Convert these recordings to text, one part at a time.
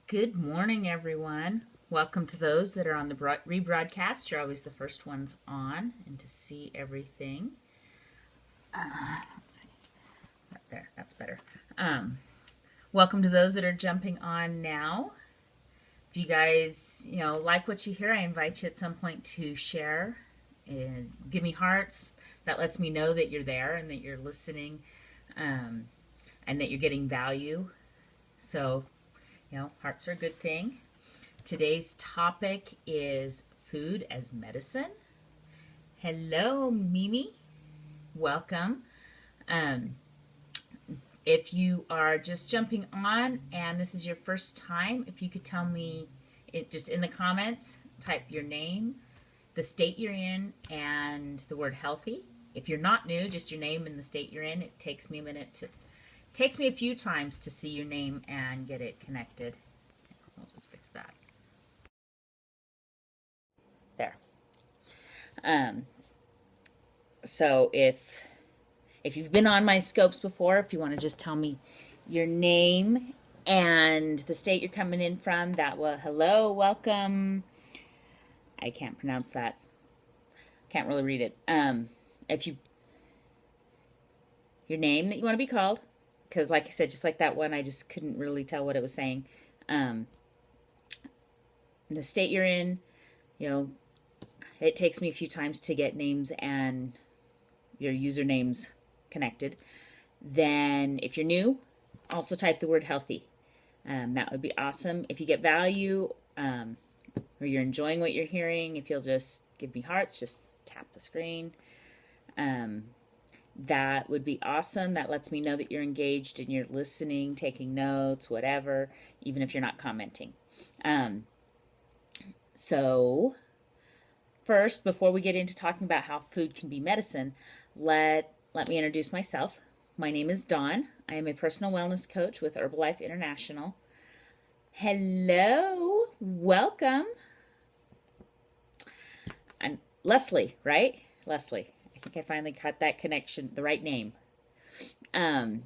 Good morning, everyone. Welcome to those that are on the rebroadcast. You're always the first ones on and to see everything. Let's see. Right there, that's better. Um, Welcome to those that are jumping on now. If you guys, like what you hear, I invite you at some point to share and give me hearts. That lets me know that you're there and that you're listening, and that you're getting value. So, hearts are a good thing. Today's topic is food as medicine. Hello, Mimi. Welcome. Um, if you are just jumping on and this is your first time, if you could tell me just in the comments, type your name, the state you're in, and the word healthy. If you're not new, just your name and the state you're in. It takes me a few times to see your name and get it connected. I'll just fix that. There. So if you've been on my scopes before, if you want to just tell me your name and the state you're coming in from, that will, hello, welcome. I can't pronounce that. Can't really read it. Your name that you want to be called, because like I said, just like that one, I just couldn't really tell what it was saying. The state you're in, it takes me a few times to get names and your usernames connected. Then if you're new, also type the word healthy. That would be awesome. If you get value or you're enjoying what you're hearing, if you'll just give me hearts, just tap the screen. That would be awesome. That lets me know that you're engaged and you're listening, taking notes, whatever, even if you're not commenting. So first, before we get into talking about how food can be medicine, let me introduce myself. My name is Dawn. I am a personal wellness coach with Herbalife International. Hello, welcome. And Leslie, right? Leslie. I think I finally got that connection, the right name. So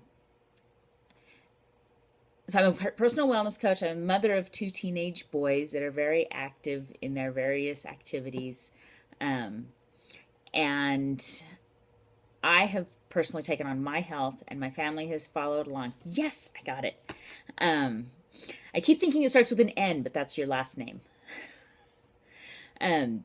I'm a personal wellness coach. I'm a mother of 2 teenage boys that are very active in their various activities. And I have personally taken on my health, and my family has followed along. Yes, I got it. I keep thinking it starts with an N, but that's your last name. And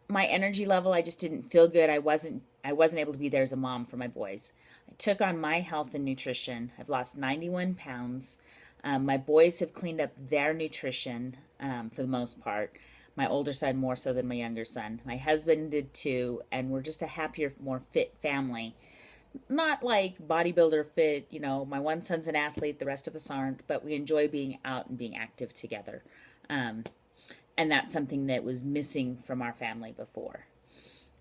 my energy level, I just didn't feel good. I wasn't able to be there as a mom for my boys. I took on my health and nutrition. I've lost 91 pounds. My boys have cleaned up their nutrition for the most part. My older son more so than my younger son. My husband did too, and we're just a happier, more fit family. Not like bodybuilder fit, my one son's an athlete, the rest of us aren't, but we enjoy being out and being active together. And that's something that was missing from our family before.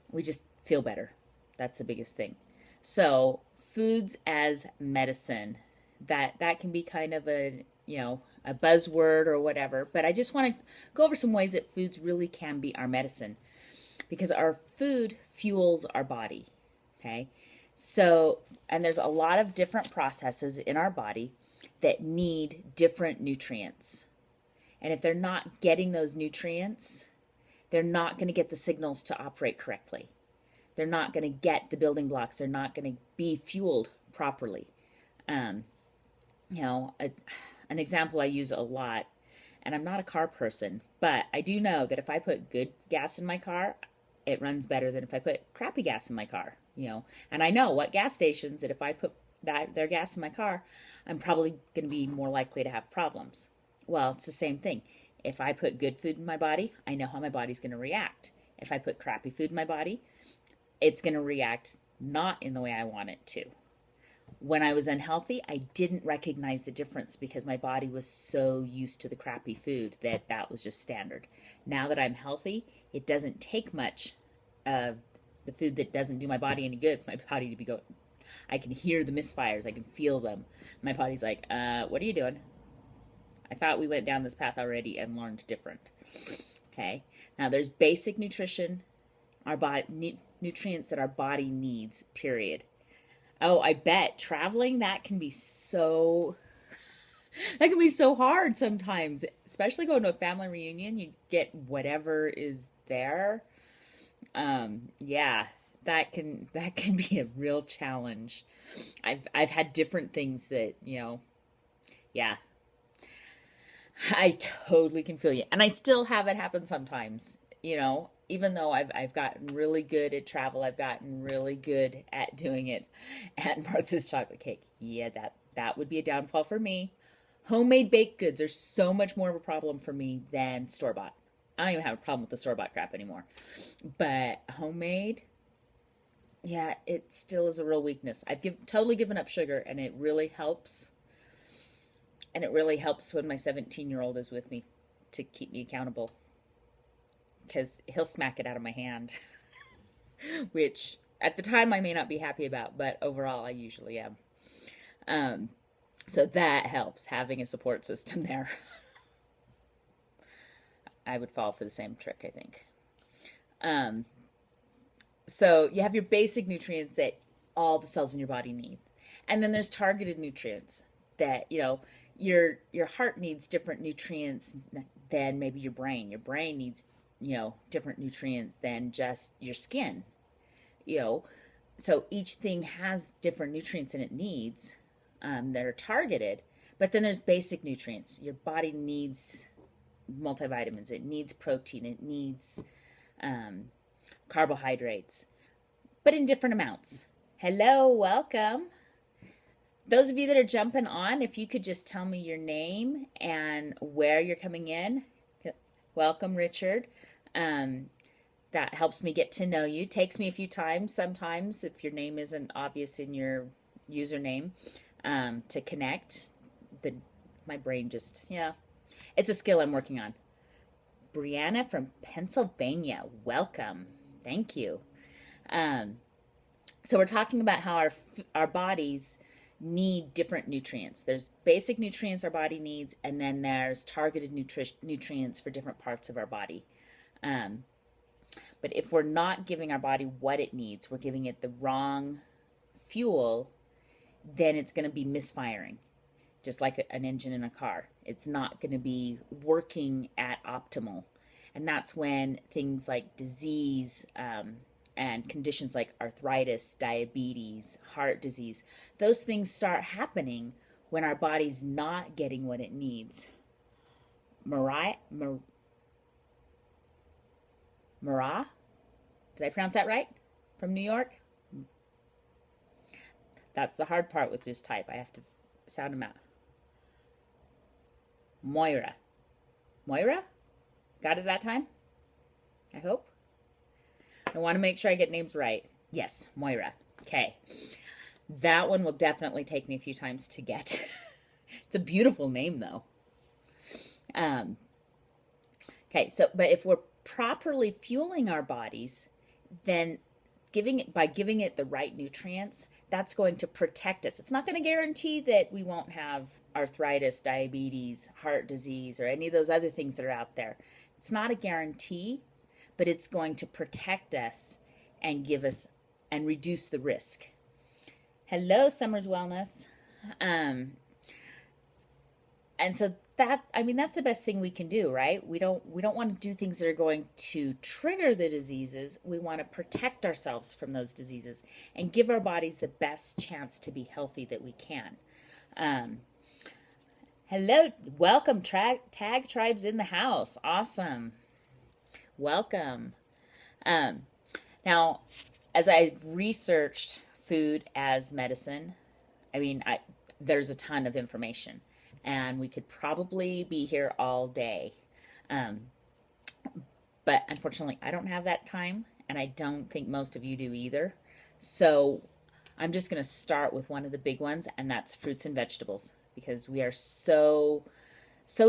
We just feel better. That's the biggest thing. So foods as medicine, that can be kind of a buzzword or whatever, but I just want to go over some ways that foods really can be our medicine, because our food fuels our body. Okay. So, and there's a lot of different processes in our body that need different nutrients. And if they're not getting those nutrients, they're not going to get the signals to operate correctly. They're not going to get the building blocks. They're not going to be fueled properly. An example I use a lot, and I'm not a car person, but I do know that if I put good gas in my car, it runs better than if I put crappy gas in my car, And I know what gas stations that if I put their gas in my car, I'm probably going to be more likely to have problems. Well, it's the same thing. If I put good food in my body, I know how my body's going to react. If I put crappy food in my body, it's going to react not in the way I want it to. When I was unhealthy, I didn't recognize the difference because my body was so used to the crappy food that was just standard. Now that I'm healthy, it doesn't take much of the food that doesn't do my body any good for my body to be going. I can hear the misfires. I can feel them. My body's like, what are you doing? I thought we went down this path already and learned different. Okay. Now there's basic nutrition, nutrients that our body needs, period. Oh, I bet traveling that can be so hard sometimes, especially going to a family reunion. You get whatever is there. Yeah, that can be a real challenge. I've had different things that, yeah, I totally can feel you. And I still have it happen sometimes, even though I've gotten really good at travel, I've gotten really good at doing it at Martha's Chocolate Cake. Yeah, that would be a downfall for me. Homemade baked goods are so much more of a problem for me than store bought. I don't even have a problem with the store bought crap anymore. But homemade, yeah, it still is a real weakness. Totally given up sugar, and it really helps. And it really helps when my 17-year-old is with me to keep me accountable, because he'll smack it out of my hand, which at the time I may not be happy about, but overall I usually am. Um, so that helps, having a support system there. I would fall for the same trick, I think. Um, so you have your basic nutrients that all the cells in your body need. And then there's targeted nutrients that, your heart needs different nutrients than maybe your brain. Your brain needs, different nutrients than just your skin. You know, so each thing has different nutrients in it needs, that are targeted. But then there's basic nutrients. Your body needs multivitamins. It needs protein. It needs carbohydrates, but in different amounts. Hello, welcome. Those of you that are jumping on, if you could just tell me your name and where you're coming in. Welcome, Richard. That helps me get to know you. Takes me a few times sometimes, if your name isn't obvious in your username, to connect. My brain just, it's a skill I'm working on. Brianna from Pennsylvania, welcome. Thank you. So we're talking about how our bodies need different nutrients. There's basic nutrients our body needs, and then there's targeted nutrients for different parts of our body. But if we're not giving our body what it needs, we're giving it the wrong fuel, then it's going to be misfiring, just like an engine in a car. It's not going to be working at optimal. And that's when things like disease, and conditions like arthritis, diabetes, heart disease, those things start happening when our body's not getting what it needs. Mariah? Did I pronounce that right? From New York? That's the hard part with this type. I have to sound them out. Moira? Got it that time? I hope. I want to make sure I get names right. Yes, Moira. Okay. That one will definitely take me a few times to get. It's a beautiful name, though. Okay, but if we're properly fueling our bodies, then giving it the right nutrients, that's going to protect us. It's not going to guarantee that we won't have arthritis, diabetes, heart disease, or any of those other things that are out there. It's not a guarantee, but it's going to protect us and give us and reduce the risk. Hello, Summer's Wellness. And so that's the best thing we can do, right? We don't want to do things that are going to trigger the diseases. We want to protect ourselves from those diseases and give our bodies the best chance to be healthy that we can. Hello, welcome, Tag Tribes in the house. Awesome. Welcome. Now, as I've researched food as medicine, there's a ton of information, and we could probably be here all day. But unfortunately, I don't have that time, and I don't think most of you do either. So I'm just going to start with one of the big ones, and that's fruits and vegetables, because we are so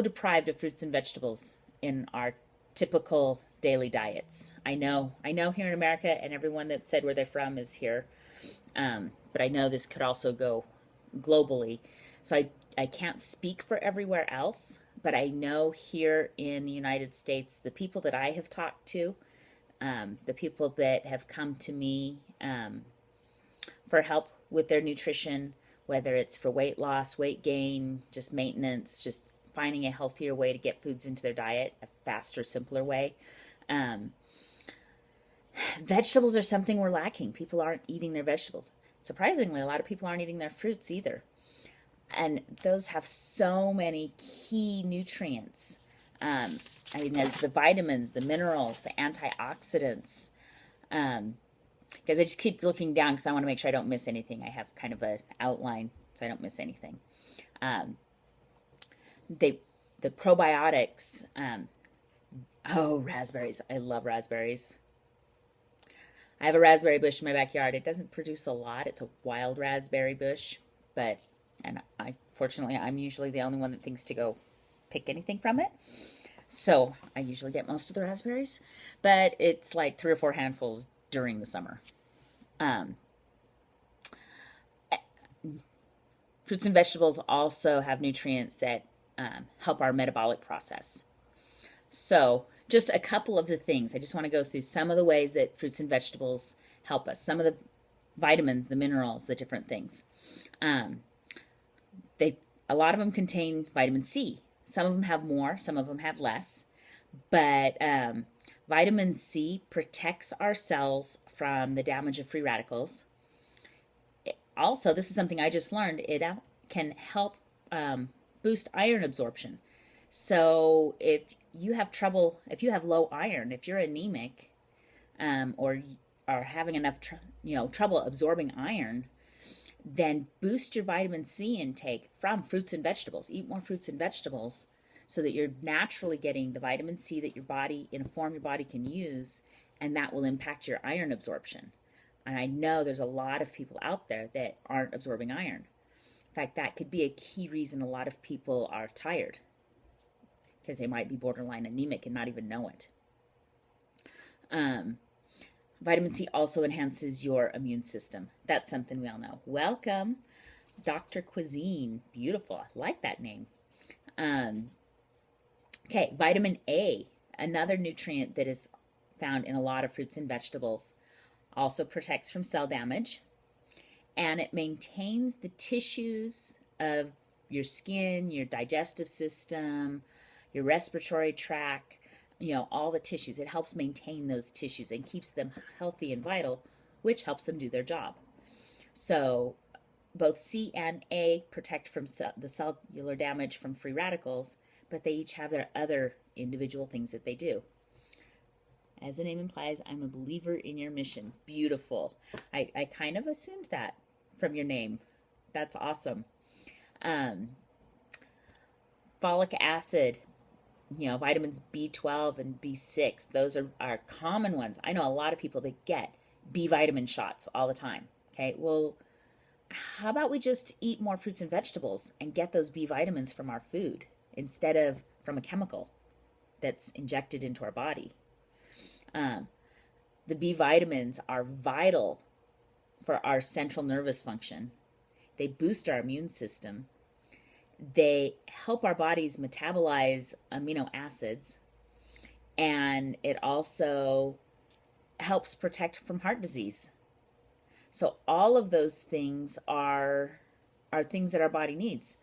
deprived of fruits and vegetables in our typical daily diets. I know here in America, and everyone that said where they're from is here. But I know this could also go globally. So I can't speak for everywhere else, but I know here in the United States, the people that I have talked to, the people that have come to me for help with their nutrition, whether it's for weight loss, weight gain, just maintenance, just finding a healthier way to get foods into their diet, a faster, simpler way. Um, Vegetables are something we're lacking. People aren't eating their vegetables. Surprisingly, a lot of people aren't eating their fruits either. And those have so many key nutrients. I mean, there's the vitamins, the minerals, the antioxidants. Because I just keep looking down because I want to make sure I don't miss anything. I have kind of an outline so I don't miss anything. The probiotics. Raspberries. I love raspberries. I have a raspberry bush in my backyard. It doesn't produce a lot. It's a wild raspberry bush, fortunately, I'm usually the only one that thinks to go pick anything from it. So I usually get most of the raspberries, but it's like 3 or 4 handfuls during the summer. Fruits and vegetables also have nutrients that help our metabolic process. So just a couple of the things. I just want to go through some of the ways that fruits and vegetables help us. Some of the vitamins, the minerals, the different things. A lot of them contain vitamin C. Some of them have more, some of them have less. But vitamin C protects our cells from the damage of free radicals. Also, this is something I just learned, it can help boost iron absorption. So if you have low iron, if you're anemic, or are having enough trouble absorbing iron, then boost your vitamin C intake from fruits and vegetables. Eat more fruits and vegetables so that you're naturally getting the vitamin C that your body, in a form your body can use, and that will impact your iron absorption. And I know there's a lot of people out there that aren't absorbing iron. In fact, that could be a key reason a lot of people are tired, because they might be borderline anemic and not even know it. Vitamin C also enhances your immune system. That's something we all know. Welcome, Dr. Cuisine. Beautiful. I like that name. Okay, vitamin A, another nutrient that is found in a lot of fruits and vegetables, also protects from cell damage, and it maintains the tissues of your skin, your digestive system, your respiratory tract, all the tissues. It helps maintain those tissues and keeps them healthy and vital, which helps them do their job. So both C and A protect from the cellular damage from free radicals, but they each have their other individual things that they do. As the name implies, I'm a believer in your mission. Beautiful. I kind of assumed that from your name. That's awesome. Folic acid, vitamins B12 and B6, those are common ones. I know a lot of people that get B vitamin shots all the time. Okay, well, how about we just eat more fruits and vegetables and get those B vitamins from our food instead of from a chemical that's injected into our body? The B vitamins are vital for our central nervous function. They boost our immune system. They help our bodies metabolize amino acids, and it also helps protect from heart disease. So all of those things are things that our body needs.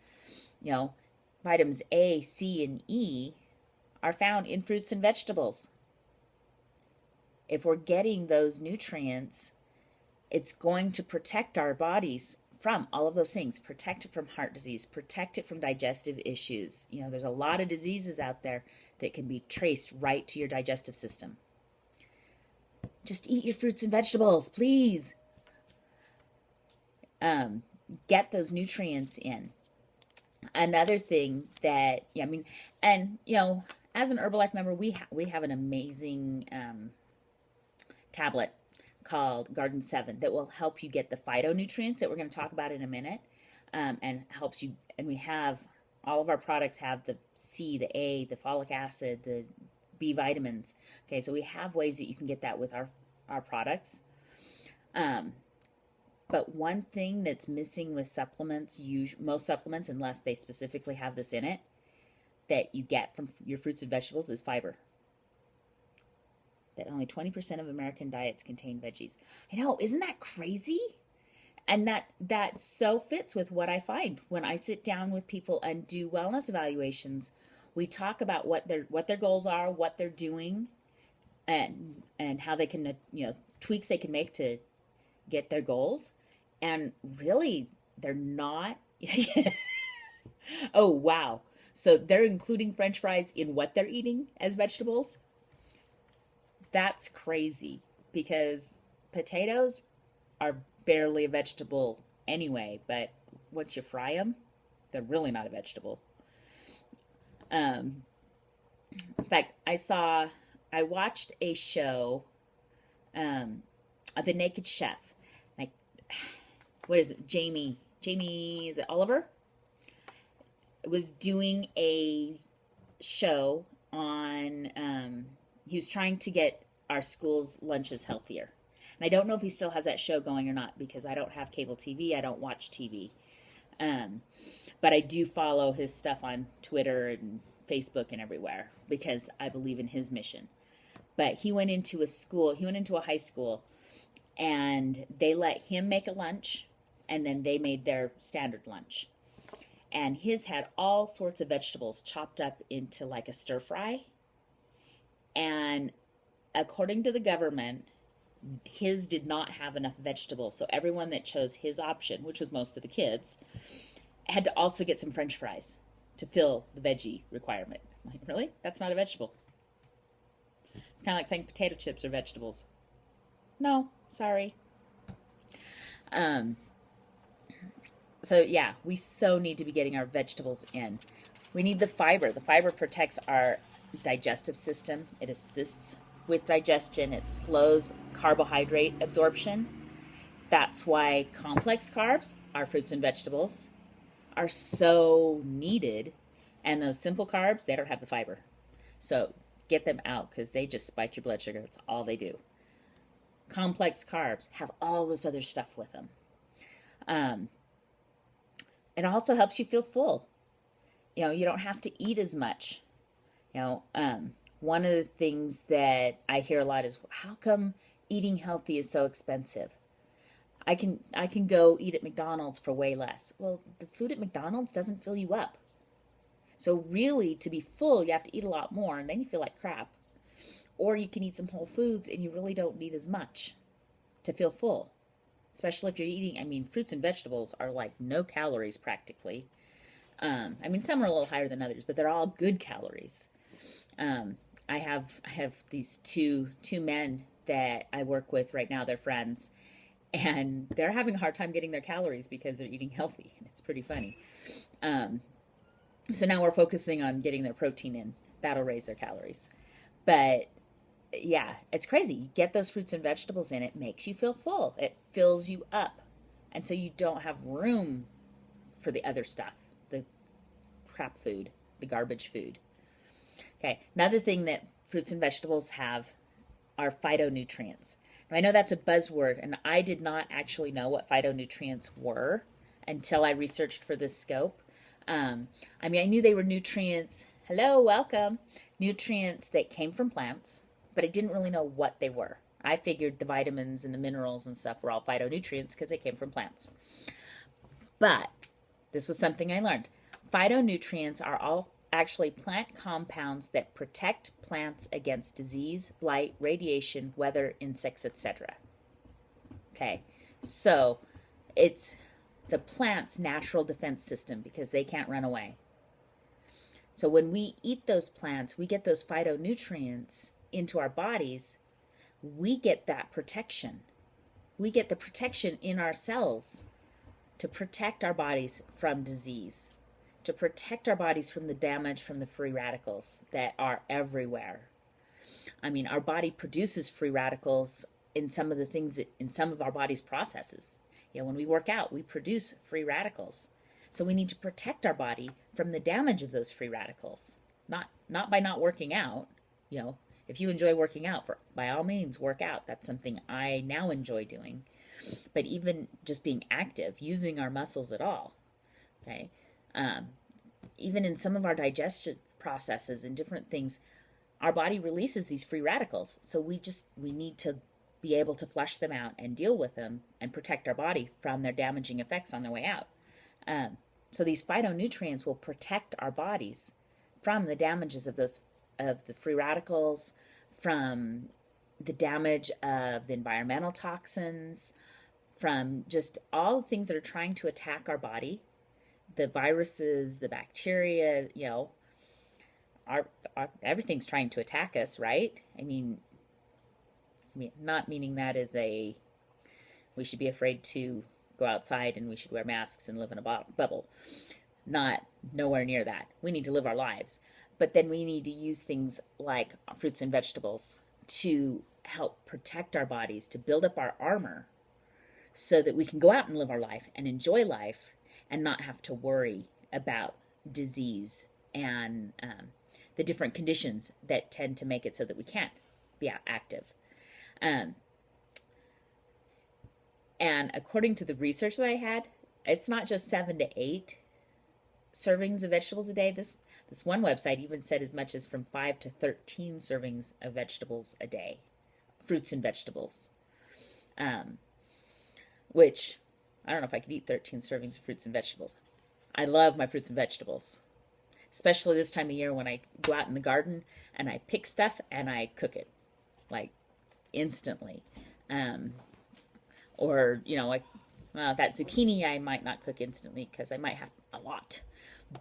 Vitamins A, C, and E are found in fruits and vegetables. If we're getting those nutrients, it's going to protect our bodies from all of those things. Protect it from heart disease, protect it from digestive issues. There's a lot of diseases out there that can be traced right to your digestive system. Just eat your fruits and vegetables, please. Get those nutrients in. Another thing that, as an Herbalife member, we have an amazing tablet called Garden 7 that will help you get the phytonutrients that we're going to talk about in a minute, and helps you. And we have all of our products have the C, the A, the folic acid, the B vitamins. Okay, so we have ways that you can get that with our products. But one thing that's missing with supplements, most supplements, unless they specifically have this in it, that you get from your fruits and vegetables is fiber. That only 20% of American diets contain veggies. I know, isn't that crazy? And that so fits with what I find when I sit down with people and do wellness evaluations. We talk about what their goals are, what they're doing, and how they can, tweaks they can make to get their goals. And really, they're not. Oh, wow. So they're including French fries in what they're eating as vegetables. That's crazy, because potatoes are barely a vegetable anyway, but once you fry them, they're really not a vegetable. In fact, I watched a show, The Naked Chef. Like, what is it? Jamie, is it Oliver? It was doing a show on, he was trying to get our school's lunches healthier. And I don't know if he still has that show going or not, because I don't have cable TV. I don't watch TV. But I do follow his stuff on Twitter and Facebook and everywhere, because I believe in his mission. But he went into a high school, and they let him make a lunch, and then they made their standard lunch. And his had all sorts of vegetables chopped up into like a stir fry. And according to the government, his did not have enough vegetables. So everyone that chose his option, which was most of the kids, had to also get some French fries to fill the veggie requirement. I'm like, really? That's not a vegetable. It's kind of like saying potato chips are vegetables. No, sorry. So yeah, we so need to be getting our vegetables in. We need the fiber. The fiber protects our digestive system. It assists with digestion. It slows carbohydrate absorption. That's why complex carbs, our fruits and vegetables, are so needed. And those simple carbs, they don't have the fiber. So get them out, because they just spike your blood sugar. That's all they do. Complex carbs have all this other stuff with them. It also helps you feel full. You don't have to eat as much. One of the things that I hear a lot is, how come eating healthy is so expensive? I can go eat at McDonald's for way less. Well, the food at McDonald's doesn't fill you up. So really, to be full, you have to eat a lot more, and then you feel like crap. Or you can eat some whole foods, and you really don't need as much to feel full. Especially if you're eating, fruits and vegetables are like no calories practically. Some are a little higher than others, but they're all good calories. I have these two men that I work with right now. They're friends, and they're having a hard time getting their calories because they're eating healthy, and it's pretty funny. So now we're focusing on getting their protein in. That'll raise their calories. But yeah, it's crazy. You get those fruits and vegetables in, it makes you feel full. It fills you up. And so you don't have room for the other stuff, the crap food, the garbage food. Okay, another thing that fruits and vegetables have are phytonutrients. Now, I know that's a buzzword, and I did not actually know what phytonutrients were until I researched for this scope. I knew they were nutrients. Hello, welcome. Nutrients that came from plants, but I didn't really know what they were. I figured the vitamins and the minerals and stuff were all phytonutrients because they came from plants. But this was something I learned. Phytonutrients are all actually plant compounds that protect plants against disease, blight, radiation, weather, insects, etc. Okay, so it's the plant's natural defense system because they can't run away. So when we eat those plants, we get those phytonutrients into our bodies, we get that protection. We get the protection in our cells to protect our bodies from disease, to protect our bodies from the damage from the free radicals that are everywhere. Our body produces free radicals in some of the things that in some of our body's processes. When we work out, we produce free radicals. So we need to protect our body from the damage of those free radicals. Not by not working out. If you enjoy working out, by all means, work out. That's something I now enjoy doing. But even just being active, using our muscles at all. Okay. Even in some of our digestive processes and different things, our body releases these free radicals. So we need to be able to flush them out and deal with them and protect our body from their damaging effects on their way out. So these phytonutrients will protect our bodies from the damages of the free radicals, from the damage of the environmental toxins, from just all the things that are trying to attack our body, the viruses, the bacteria, everything's trying to attack us, right? I mean, not meaning that as we should be afraid to go outside and we should wear masks and live in a bubble. Not nowhere near that. We need to live our lives. But then we need to use things like fruits and vegetables to help protect our bodies, to build up our armor so that we can go out and live our life and enjoy life and not have to worry about disease and the different conditions that tend to make it so that we can't be active. And according to the research that I had, it's not just 7 to 8 servings of vegetables a day. This one website even said as much as from 5 to 13 servings of vegetables a day, fruits and vegetables. Which I don't know if I could eat 13 servings of fruits and vegetables. I love my fruits and vegetables, especially this time of year when I go out in the garden and I pick stuff and I cook it like instantly. Or, like that zucchini I might not cook instantly because I might have a lot.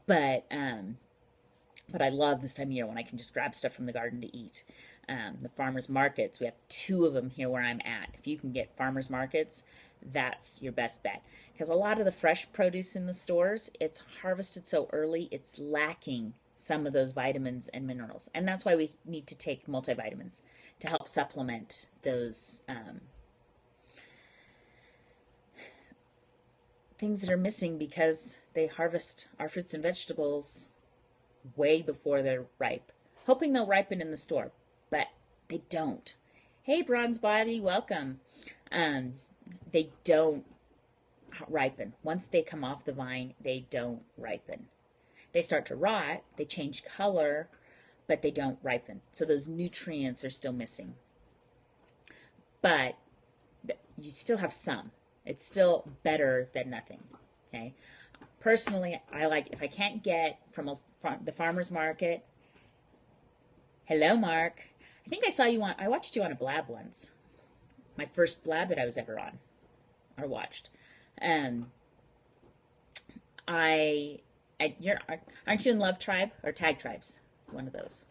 But I love this time of year when I can just grab stuff from the garden to eat. The farmers markets, we have 2 of them here where I'm at. If you can get farmers markets, that's your best bet. Because a lot of the fresh produce in the stores, it's harvested so early, it's lacking some of those vitamins and minerals. And that's why we need to take multivitamins to help supplement those things that are missing because they harvest our fruits and vegetables way before they're ripe, hoping they'll ripen in the store, but they don't. Hey, Bronze Body, welcome. They don't ripen. Once they come off the vine, they don't ripen. They start to rot, they change color, but they don't ripen. So those nutrients are still missing. But you still have some. It's still better than nothing, okay? Personally, I like, if I can't get from the farmer's market. Hello, Mark. I think I watched you on a blab once. My first blab that I was ever on, or watched. Aren't you in Love Tribe or Tag Tribes? One of those.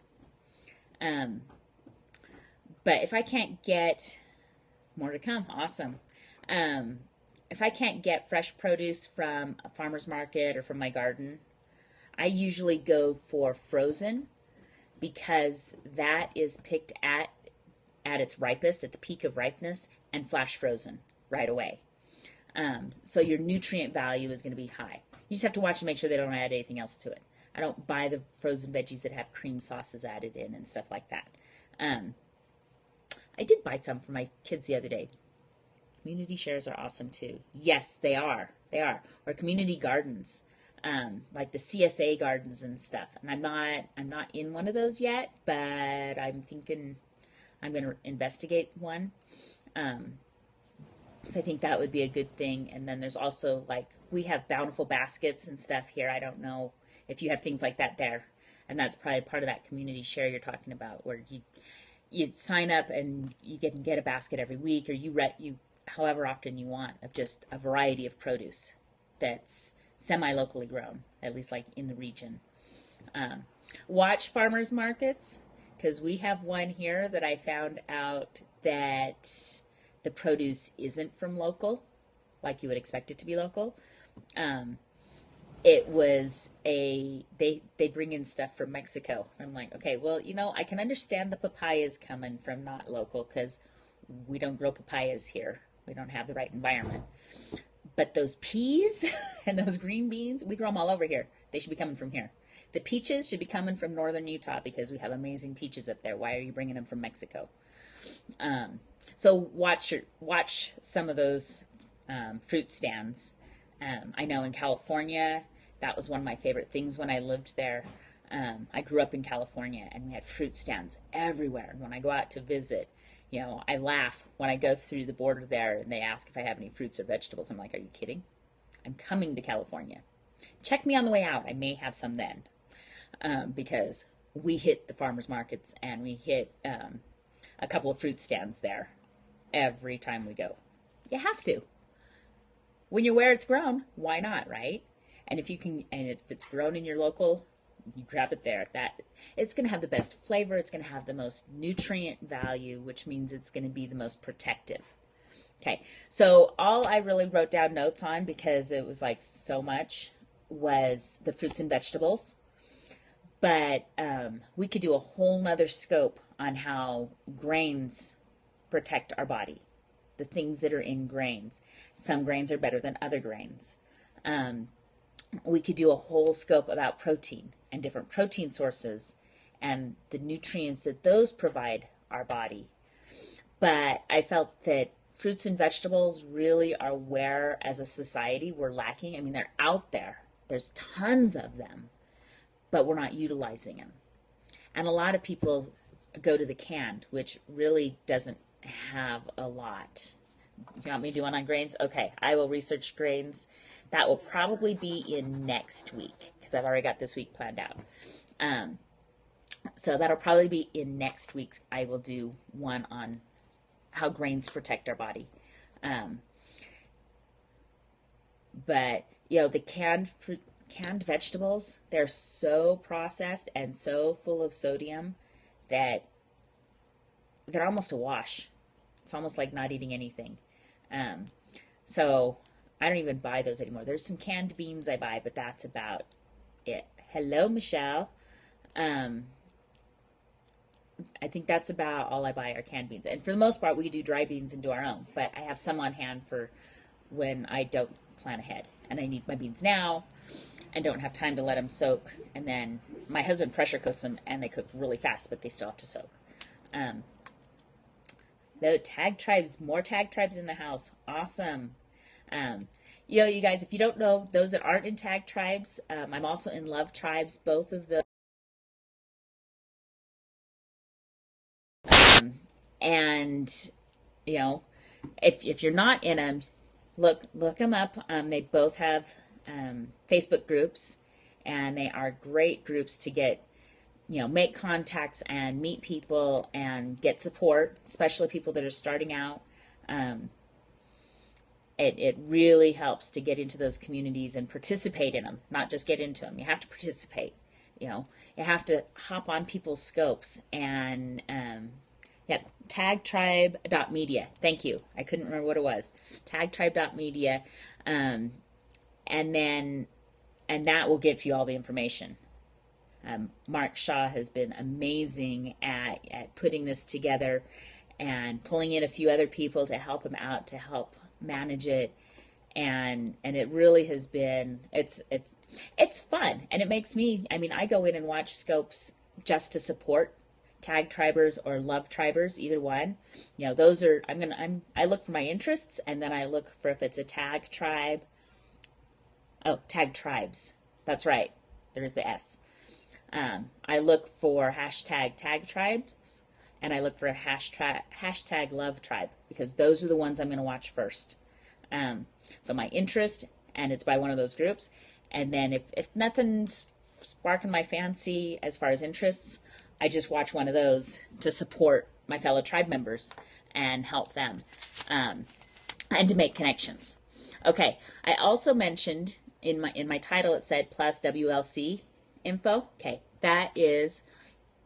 But if I can't get, more to come, awesome. If I can't get fresh produce from a farmer's market or from my garden, I usually go for frozen because that is picked at its ripest, at the peak of ripeness, and flash frozen right away. So your nutrient value is going to be high. You just have to watch and make sure they don't add anything else to it. I don't buy the frozen veggies that have cream sauces added in and stuff like that. I did buy some for my kids the other day. Community shares are awesome too. Yes, they are. They are. Or community gardens, like the CSA gardens and stuff. And I'm not in one of those yet, but I'm thinking I'm going to investigate one. So I think that would be a good thing. And then there's also, like, we have bountiful baskets and stuff here. I don't know if you have things like that there. And that's probably part of that community share you're talking about, where you sign up and you can get a basket every week, or you however often you want, of just a variety of produce that's semi-locally grown, at least like in the region. Watch farmers markets, because we have one here that I found out that the produce isn't from local, like you would expect it to be local. It was they bring in stuff from Mexico. I'm like, okay, well, I can understand the papayas coming from not local because we don't grow papayas here. We don't have the right environment. But those peas and those green beans, we grow them all over here. They should be coming from here. The peaches should be coming from northern Utah because we have amazing peaches up there. Why are you bringing them from Mexico? So watch some of those fruit stands. I know in California, that was one of my favorite things when I lived there. I grew up in California, and we had fruit stands everywhere. And when I go out to visit, I laugh when I go through the border there and they ask if I have any fruits or vegetables. I'm like, are you kidding? I'm coming to California. Check me on the way out. I may have some then, because we hit the farmers markets and we hit a couple of fruit stands there every time we go. You have to. When you're where it's grown, why not, right? And if it's grown in your local, you grab it there. That it's going to have the best flavor. It's going to have the most nutrient value, which means it's going to be the most protective. Okay, so all I really wrote down notes on, because it was like so much, was the fruits and vegetables. But we could do a whole nother scope on how grains protect our body, the things that are in grains. Some grains are better than other grains. We could do a whole scope about protein and different protein sources and the nutrients that those provide our body. But I felt that fruits and vegetables really are where, as a society, we're lacking. I mean, they're out there. There's tons of them, but we're not utilizing them. And a lot of people go to the canned, which really doesn't have a lot. You want me to do one on grains? Okay, I will research grains. That will probably be in next week, because I've already got this week planned out. So that'll probably be in next week's. I will do one on how grains protect our body. But the canned vegetables, they're so processed and so full of sodium that they're almost a wash. It's almost like not eating anything. So I don't even buy those anymore. There's some canned beans I buy, but that's about it. Hello, Michelle. I think that's about all I buy are canned beans. And for the most part, we do dry beans and do our own. But I have some on hand for when I don't plan ahead. And I need my beans now and don't have time to let them soak. And then my husband pressure cooks them, and they cook really fast, but they still have to soak. Tag tribes, more tag tribes in the house. Awesome. You guys, if you don't know, those that aren't in tag tribes, I'm also in love tribes, both of those. And if you're not in them, look them up. They both have Facebook groups, and they are great groups to get make contacts and meet people and get support, especially people that are starting out. It really helps to get into those communities and participate in them, not just get into them. You have to participate. You have to hop on people's scopes. And tagtribe.media. Thank you. I couldn't remember what it was. Tagtribe.media. And that will give you all the information. Mark Shaw has been amazing at putting this together and pulling in a few other people to help him out, to help manage it. And it really has been, it's fun. And it makes me, I go in and watch scopes just to support tag tribers or love tribers, either one. Those are, I look for my interests, and then I look for if it's a tag tribe. Oh, tag tribes. That's right. There's the S. I look for hashtag tag tribes, and I look for a hashtag love tribe, because those are the ones I'm going to watch first. So my interest, and it's by one of those groups. And then if nothing's sparking my fancy as far as interests, I just watch one of those to support my fellow tribe members and help them, and to make connections. Okay, I also mentioned in my title, it said plus WLC info. Okay, that is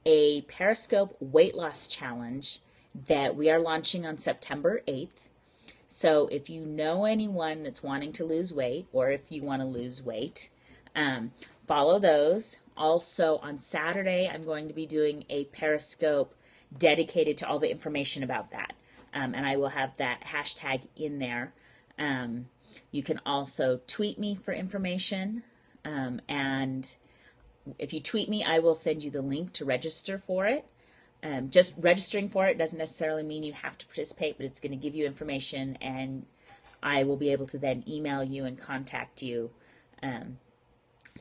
a Periscope weight loss challenge that we are launching on September 8th. So if you know anyone that's wanting to lose weight, or if you want to lose weight, follow those. Also on Saturday, I'm going to be doing a Periscope dedicated to all the information about that. And I will have that hashtag in there. You can also tweet me for information. And if you tweet me, I will send you the link to register for it. Just registering for it doesn't necessarily mean you have to participate, but it's going to give you information, and I will be able to then email you and contact you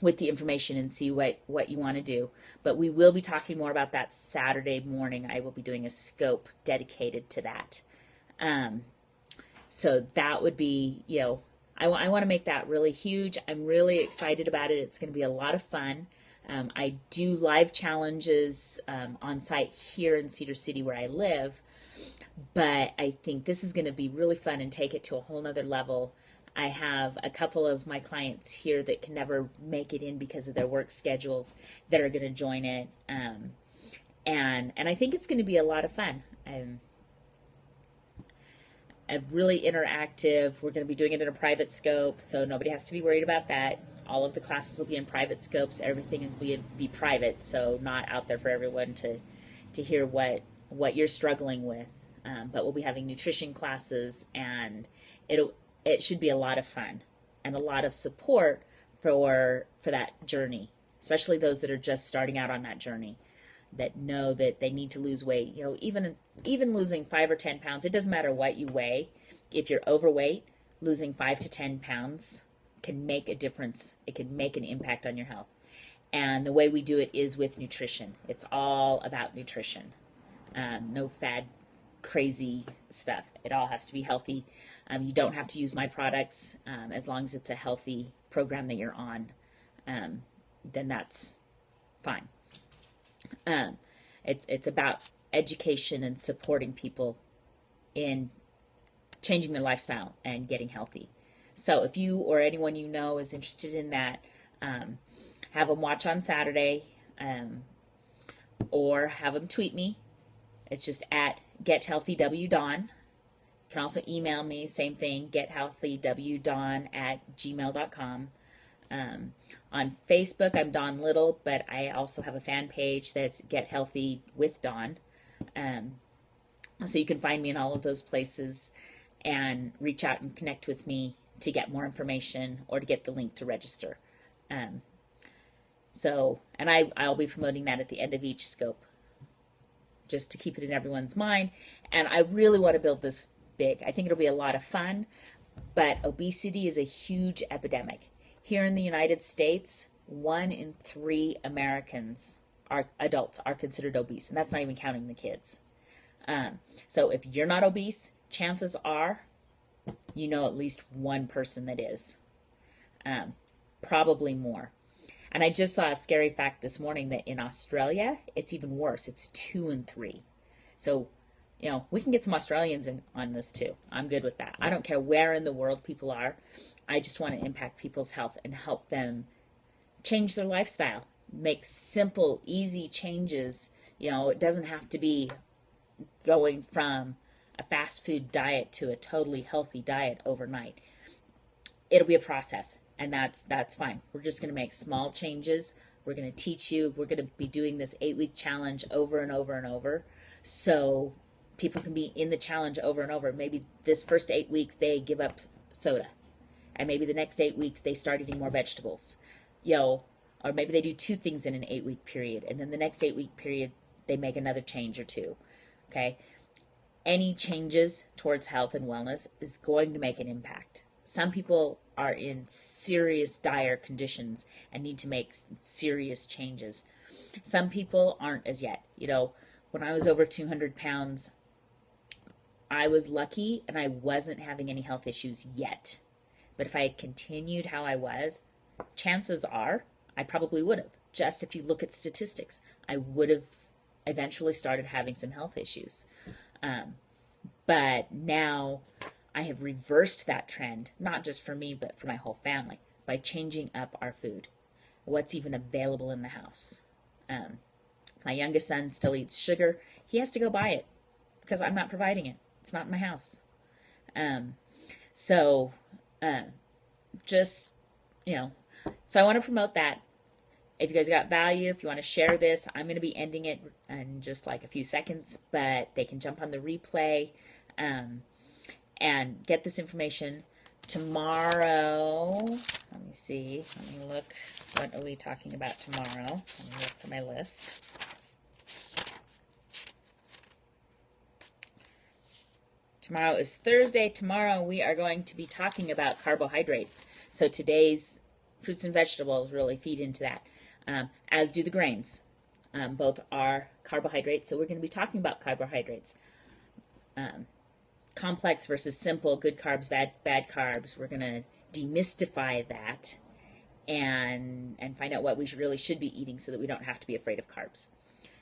with the information and see what you want to do. But we will be talking more about that Saturday morning. I will be doing a scope dedicated to that. Um, so that would be, I want to make that really huge. I'm really excited about it. It's going to be a lot of fun. I do live challenges on site here in Cedar City where I live, but I think this is going to be really fun and take it to a whole nother level. I have a couple of my clients here that can never make it in because of their work schedules that are going to join it, and I think it's going to be a lot of fun. Really interactive. We're going to be doing it in a private scope, so nobody has to be worried about that. All of the classes will be in private scopes. Everything will be private, so not out there for everyone to hear what you're struggling with. But we'll be having nutrition classes, and it should be a lot of fun and a lot of support for that journey, especially those that are just starting out on that journey, that know that they need to lose weight. Even losing 5 or 10 pounds, it doesn't matter what you weigh. If you're overweight, losing 5 to 10 pounds can make a difference. It can make an impact on your health. And the way we do it is with nutrition. It's all about nutrition. No fad, crazy stuff. It all has to be healthy. You don't have to use my products as long as it's a healthy program that you're on. Then that's fine. It's about education and supporting people in changing their lifestyle and getting healthy. So if you or anyone you know is interested in that, have them watch on Saturday, or have them tweet me. It's just at gethealthywdawn. You can also email me, same thing, gethealthywdawn@gmail.com. On Facebook, I'm Dawn Little, but I also have a fan page that's Get Healthy with Dawn. So you can find me in all of those places and reach out and connect with me to get more information or to get the link to register. And I'll be promoting that at the end of each scope, just to keep it in everyone's mind. And I really want to build this big. I think it'll be a lot of fun, but obesity is a huge epidemic. Here in the United States, 1 in 3 Americans, adults, are considered obese, and that's not even counting the kids. So if you're not obese, chances are you know at least one person that is, probably more. And I just saw a scary fact this morning that in Australia, it's even worse. It's 2 in 3. So, we can get some Australians on this too. I'm good with that. I don't care where in the world people are. I just want to impact people's health and help them change their lifestyle. Make simple, easy changes. It doesn't have to be going from a fast food diet to a totally healthy diet overnight. It'll be a process, and that's fine. We're just going to make small changes. We're going to teach you. We're going to be doing this 8-week challenge over and over and over, so people can be in the challenge over and over. Maybe this first 8 weeks they give up soda, and maybe the next 8 weeks they start eating more vegetables, or maybe they do 2 things in an 8-week period, and then the next 8-week period they make another change or 2. Okay, any changes towards health and wellness is going to make an impact. Some people are in serious, dire conditions and need to make serious changes. Some people aren't as yet. When I was over 200 pounds, I was lucky and I wasn't having any health issues yet. But if I had continued how I was, chances are I probably would have. Just if you look at statistics, I would have eventually started having some health issues. But now I have reversed that trend, not just for me, but for my whole family, by changing up our food, what's even available in the house. My youngest son still eats sugar. He has to go buy it because I'm not providing it. It's not in my house. So I want to promote that. If you guys got value, if you want to share this, I'm going to be ending it in just like a few seconds, but they can jump on the replay and get this information tomorrow. Let me see. Let me look. What are we talking about tomorrow? Let me look for my list. Tomorrow is Thursday. Tomorrow we are going to be talking about carbohydrates. So today's Fruits and vegetables really feed into that, as do the grains. Both are carbohydrates, so we're going to be talking about carbohydrates. Complex versus simple, good carbs, bad carbs. We're going to demystify that and find out what we really should be eating so that we don't have to be afraid of carbs.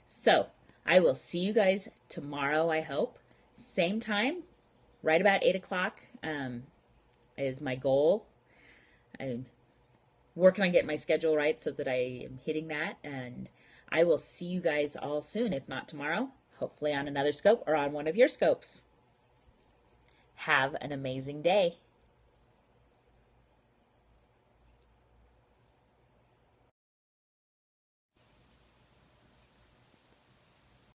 So I will see you guys tomorrow, I hope. Same time, right about 8 o'clock is my goal. I'm working on getting my schedule right so that I am hitting that. And I will see you guys all soon, if not tomorrow, hopefully on another scope or on one of your scopes. Have an amazing day.